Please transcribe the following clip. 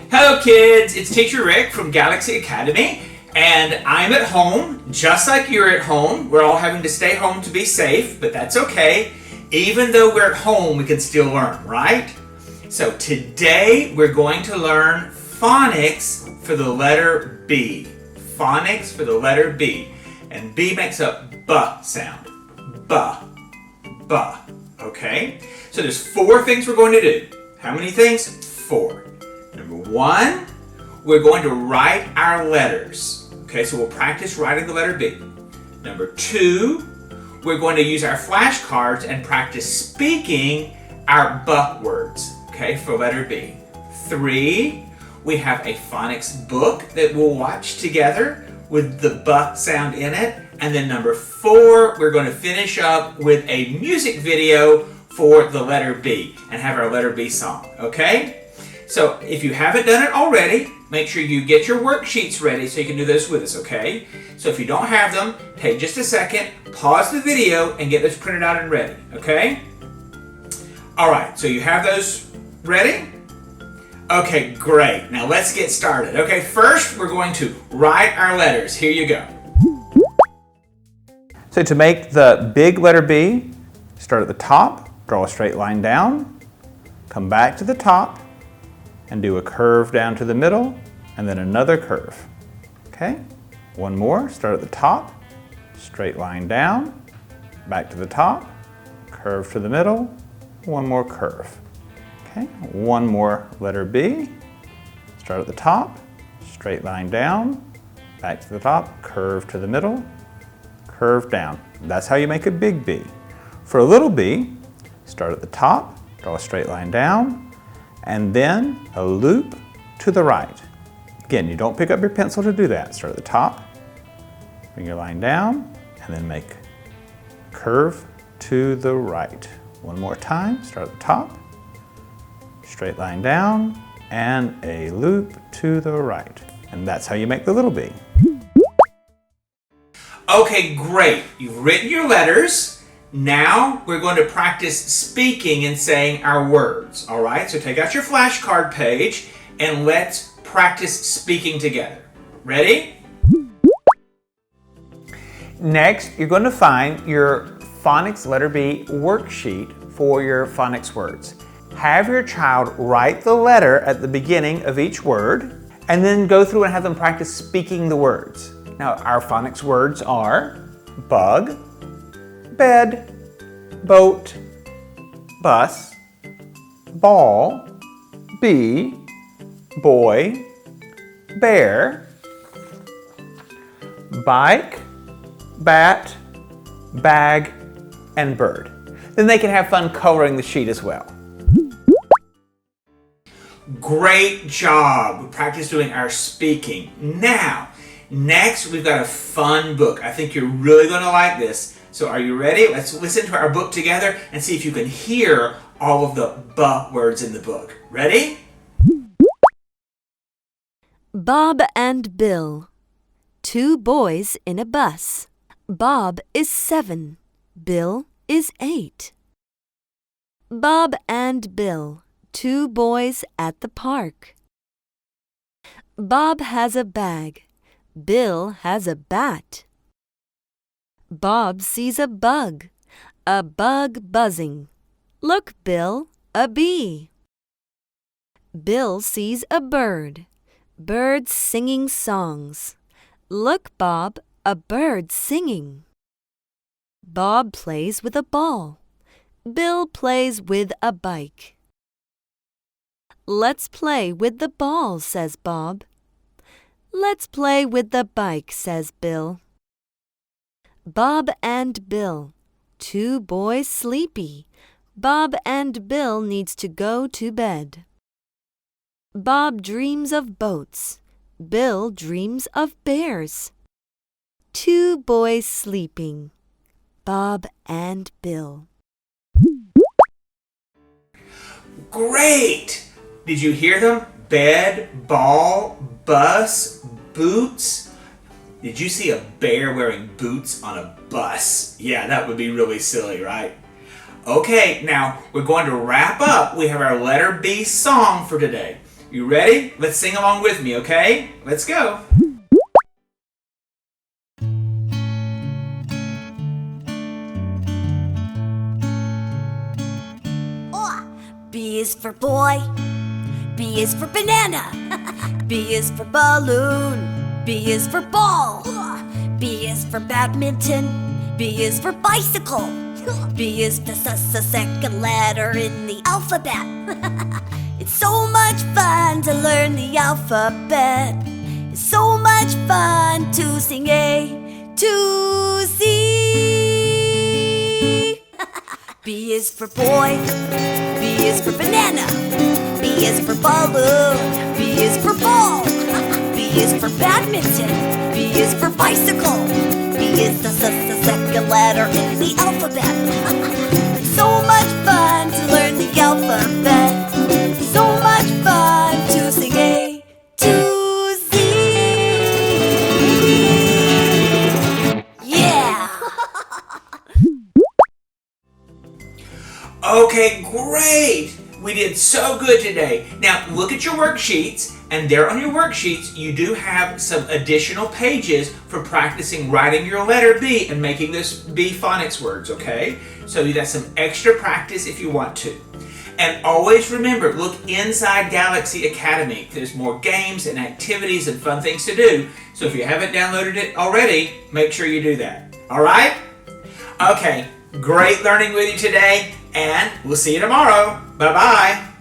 Hello kids, it's Teacher Rick from Galaxy Academy, and I'm at home, just like you're at home. We're all having to stay home to be safe, but that's okay. Even though we're at home, we can still learn, right? So today we're going to learn phonics for the letter B. Phonics for the letter B. And B makes a B sound. B. B. Okay? So there's 4 things we're going to do. How many things? 4. Number 1, we're going to write our letters. Okay, so we'll practice writing the letter B. Number 2, we're going to use our flashcards and practice speaking our B words, okay, for letter B. 3, we have a phonics book that we'll watch together with the B sound in it. And then number 4, we're going to finish up with a music video for the letter B and have our letter B song, okay? So if you haven't done it already, make sure you get your worksheets ready so you can do this with us, okay? So if you don't have them, take just a second, pause the video, and get those printed out and ready, okay? All right, so you have those ready? Okay, great. Now let's get started. Okay, first we're going to write our letters. Here you go. So to make the big letter B, start at the top, draw a straight line down, come back to the top, and do a curve down to the middle, and then another curve. Okay? One more, start at the top, straight line down, back to the top, curve to the middle, one more curve. Okay? One more letter B, start at the top, straight line down, back to the top, curve to the middle, curve down. That's how you make a big B. For a little b, start at the top, draw a straight line down, and then a loop to the right. Again, you don't pick up your pencil to do that. Start at the top, bring your line down, and then make a curve to the right. One more time, start at the top, straight line down, and a loop to the right. And that's how you make the little b. Okay, great. You've written your letters. Now we're going to practice speaking and saying our words. All right, so take out your flashcard page and let's practice speaking together. Ready? Next, you're going to find your phonics letter B worksheet for your phonics words. Have your child write the letter at the beginning of each word and then go through and have them practice speaking the words. Now, our phonics words are bug, bed, boat, bus, ball, bee, boy, bear, bike, bat, bag, and bird. Then they can have fun coloring the sheet as well. Great job. We practiced doing our speaking. Now, next we've got a fun book. I think you're really going to like this. So are you ready? Let's listen to our book together and see if you can hear all of the B words in the book. Ready? Bob and Bill, 2 boys in a bus. Bob is 7. Bill is 8. Bob and Bill, 2 boys at the park. Bob has a bag. Bill has a bat. Bob sees a bug buzzing. Look, Bill, a bee. Bill sees a bird singing songs. Look, Bob, a bird singing. Bob plays with a ball. Bill plays with a bike. Let's play with the ball, says Bob. Let's play with the bike, says Bill. Bob and Bill, 2 boys sleepy. Bob and Bill needs to go to bed. Bob dreams of boats. Bill dreams of bears. 2 boys sleeping. Bob and Bill. Great! Did you hear them? Bed, ball, bus, boots. Did you see a bear wearing boots on a bus? Yeah, that would be really silly, right? Okay, now we're going to wrap up. We have our letter B song for today. You ready? Let's sing along with me, okay? Let's go. B is for boy, B is for banana, B is for balloon, B is for ball, B is for badminton, B is for bicycle, B is the second letter in the alphabet. It's so much fun to learn the alphabet. It's so much fun to sing A to Z. B is for boy, B is for banana, B is for balloon, B is for ball, B is for badminton, B is for bicycle, B is the second letter in the alphabet. It's so much fun to learn the alphabet. It's so much fun to sing A to Z. Yeah! Okay, great! We did so good today. Now look at your worksheets, and there on your worksheets you do have some additional pages for practicing writing your letter B and making those B phonics words, okay? So you got some extra practice if you want to. And always remember, look inside Galaxy Academy. There's more games and activities and fun things to do. So if you haven't downloaded it already, make sure you do that. All right? Okay, great learning with you today, and we'll see you tomorrow. Bye-bye.